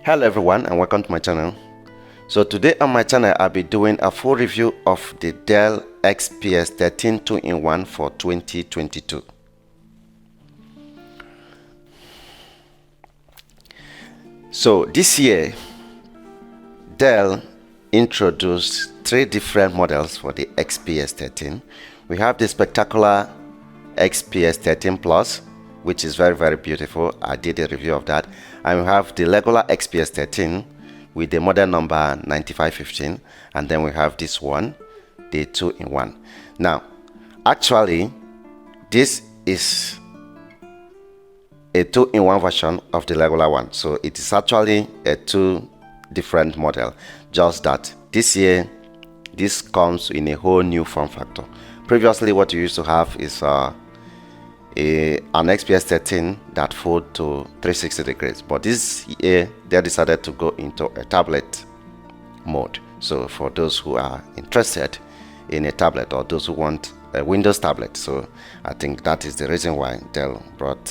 Hello everyone and welcome to my channel. So today on my channel I'll be doing a full review of the Dell XPS 13 2-in-1 for 2022. So this year Dell introduced 3 different models for the XPS 13. We have the spectacular XPS 13 Plus, which is very beautiful. I did a review of that. And we have the regular XPS 13 with the model number 9515, and then we have this one, the 2-in-1. Now actually this is a 2-in-1 version of the regular one, so it is actually a 2 different model, just that this year this comes in a whole new form factor. Previously what you used to have is an XPS 13 that fold to 360 degrees, but this year they decided to go into a tablet mode. So for those who are interested in a tablet or those who want a Windows tablet, so I think that is the reason why Dell brought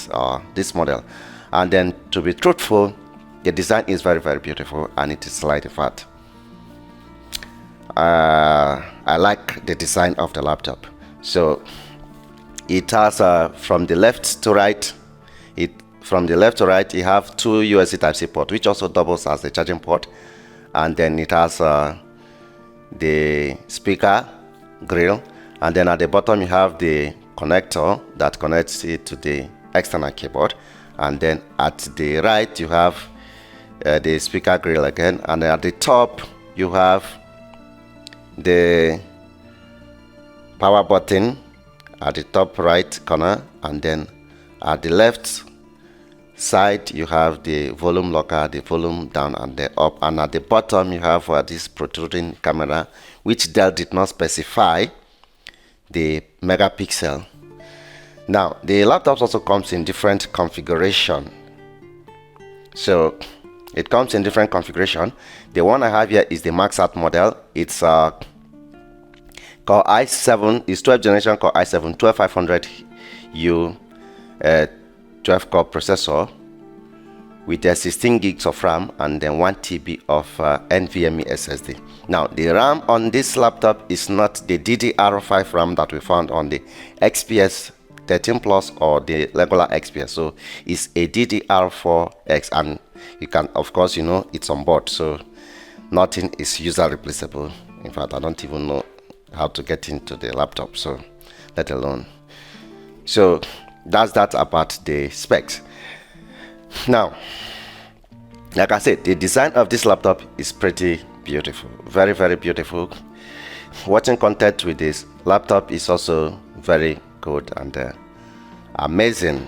this model. And then, to be truthful, the design is very beautiful and it is light. In fact, I like the design of the laptop. So it has from the left to right, you have 2 USB Type-C port, which also doubles as the charging port, and then it has the speaker grill, and then at the bottom you have the connector that connects it to the external keyboard, and then at the right you have the speaker grill again, and at the top you have the power button at the top right corner, and then at the left side you have the volume locker, the volume down and the up, and at the bottom you have this protruding camera, which Dell did not specify the megapixel. Now the laptop also comes in different configuration, so it comes in different configuration. The one I have here is the max out model. It's Core i7 is 12th generation Core i7-1250u 12 core processor with 16 gigs of RAM and then 1 TB of NVMe SSD. Now the RAM on this laptop is not the DDR5 RAM that we found on the XPS 13 Plus or the regular XPS, so it's a DDR4X, and you can, of course, you know, it's on board, so nothing is user replaceable. In fact, I don't even know how to get into the laptop, so let alone. So that's that about the specs. Now, like I said, the design of this laptop is pretty beautiful, very beautiful. Watching content with this laptop is also very good and amazing.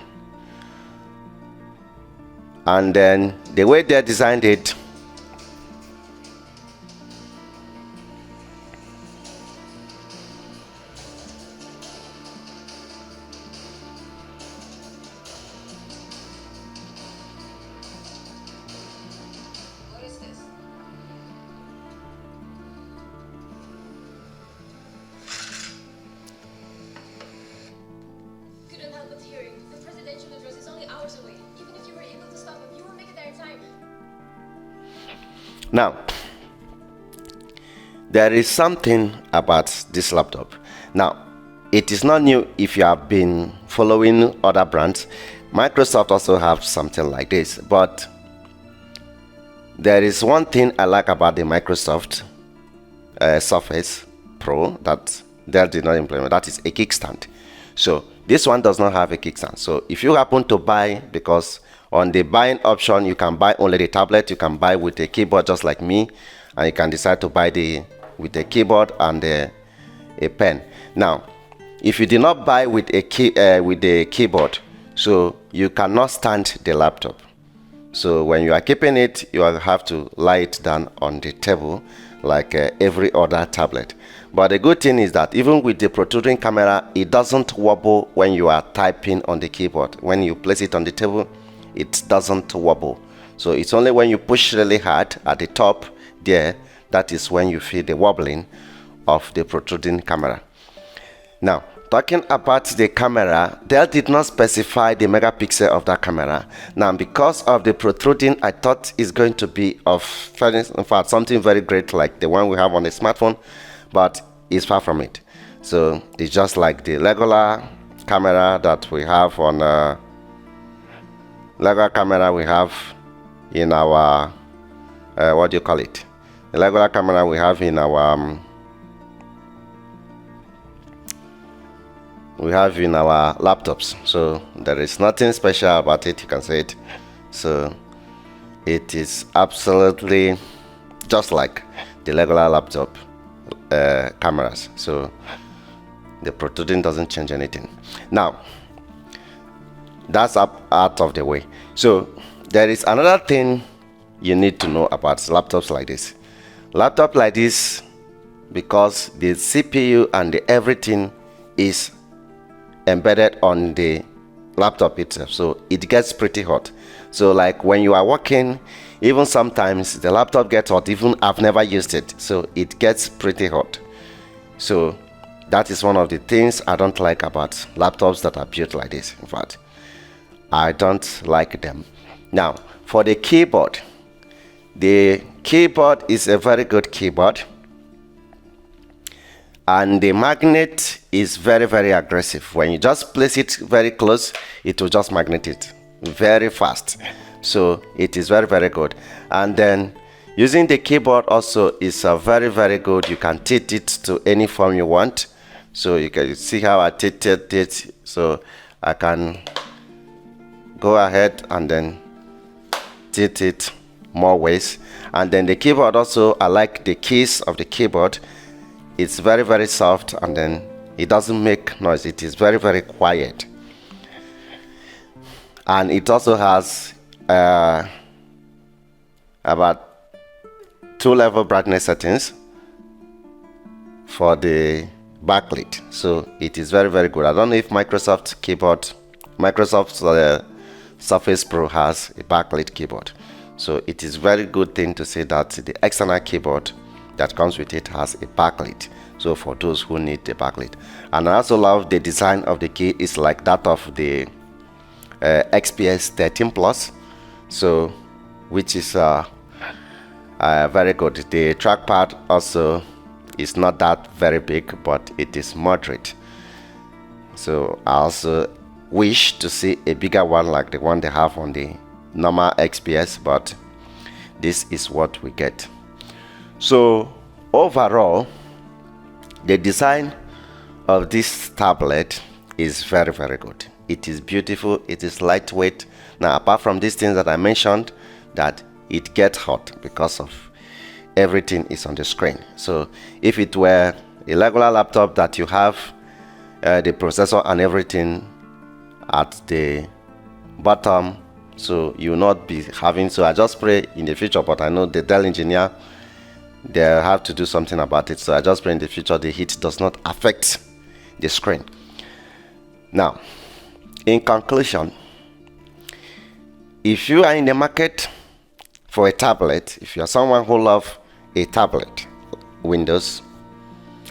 And then the way they designed it, now there is something about this laptop. Now it is not new. If you have been following other brands, Microsoft also have something like this, but there is one thing I like about the Microsoft Surface Pro that Dell did not implement. That is a kickstand. So this one does not have a kickstand. So if you happen to buy, because on the buying option you can buy only the tablet, you can buy with a keyboard just like me, and you can decide to buy with the keyboard and a pen. Now if you did not buy with a keyboard, so you cannot stand the laptop. So when you are keeping it, you will have to lie it down on the table like every other tablet. But the good thing is that even with the protruding camera, it doesn't wobble when you are typing on the keyboard. When you place it on the table, it doesn't wobble. So it's only when you push really hard at the top there, that is when you feel the wobbling of the protruding camera. Now Talking about the camera, Dell did not specify the megapixel of that camera. Now, because of the protruding, I thought it's going to be of, in fact, something very great like the one we have on the smartphone, but it's far from it. So it's just like the regular camera that we have on regular camera we have in our what do you call it? The regular camera we have in our laptops. So there is nothing special about it, you can say it. So it is absolutely just like the regular laptop cameras. So the protruding doesn't change anything. Now that's out of the way. So there is another thing you need to know about laptops like this. Laptop like this, because the CPU and the everything is embedded on the laptop itself, so it gets pretty hot. So like when you are working, even sometimes the laptop gets hot. Even I've never used it, so it gets pretty hot. So that is one of the things I don't like about laptops that are built like this. In fact, I don't like them. Now for the keyboard is a very good keyboard, and the magnet is very, very aggressive. When you just place it very close, it will just magnet it very fast. So it is very, very good. And then using the keyboard also is very, very good. You can tilt it to any form you want. So you can see how I tilted it. So I can go ahead and then tilt it more ways. And then the keyboard also, I like the keys of the keyboard. It's very, very soft, and then it doesn't make noise. It is very, very quiet. And it also has about 2-level brightness settings for the backlit. So it is very, very good. I don't know if Microsoft's Surface Pro has a backlit keyboard. So it is very good thing to say that the external keyboard that comes with it has a backlit. So for those who need the backlit. And I also love the design of the key. It's like that of the XPS 13 Plus, so which is very good. The trackpad also is not that very big, but it is moderate. So I also wish to see a bigger one like the one they have on the normal XPS, but this is what we get. So overall, the design of this tablet is very, very good. It is beautiful, it is lightweight. Now apart from these things that I mentioned, that it gets hot because of everything is on the screen. So if it were a regular laptop that you have the processor and everything at the bottom, so you will not be having, so I just pray in the future, but I know the Dell engineer, they have to do something about it. So I just pray in the future the heat does not affect the screen. Now in conclusion, if you are in the market for a tablet, if you are someone who loves a tablet Windows,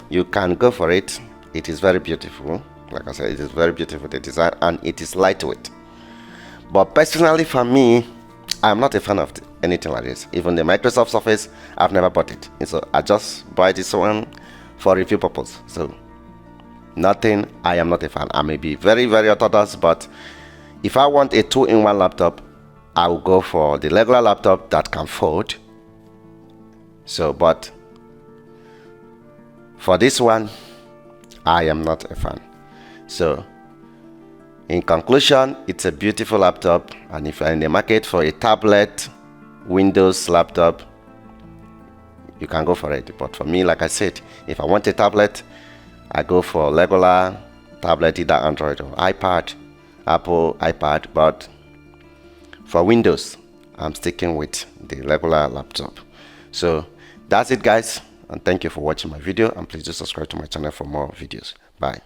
you can go for it. It is very beautiful. Like I said, it is very beautiful, the design, and it is lightweight. But personally for me, I'm not a fan of anything like this. Even the Microsoft Surface, I've never bought it. And so I just buy this one for review purpose. So nothing, I am not a fan. I may be very, very orthodox, but if I want a 2-in-1 laptop, I will go for the regular laptop that can fold. So, but for this one, I am not a fan. So in conclusion, it's a beautiful laptop, and if you're in the market for a tablet Windows laptop, you can go for it. But for me, like I said, if I want a tablet, I go for regular tablet, either Android or iPad, Apple iPad. But for Windows, I'm sticking with the regular laptop. So that's it, guys, and thank you for watching my video, and please do subscribe to my channel for more videos. Bye.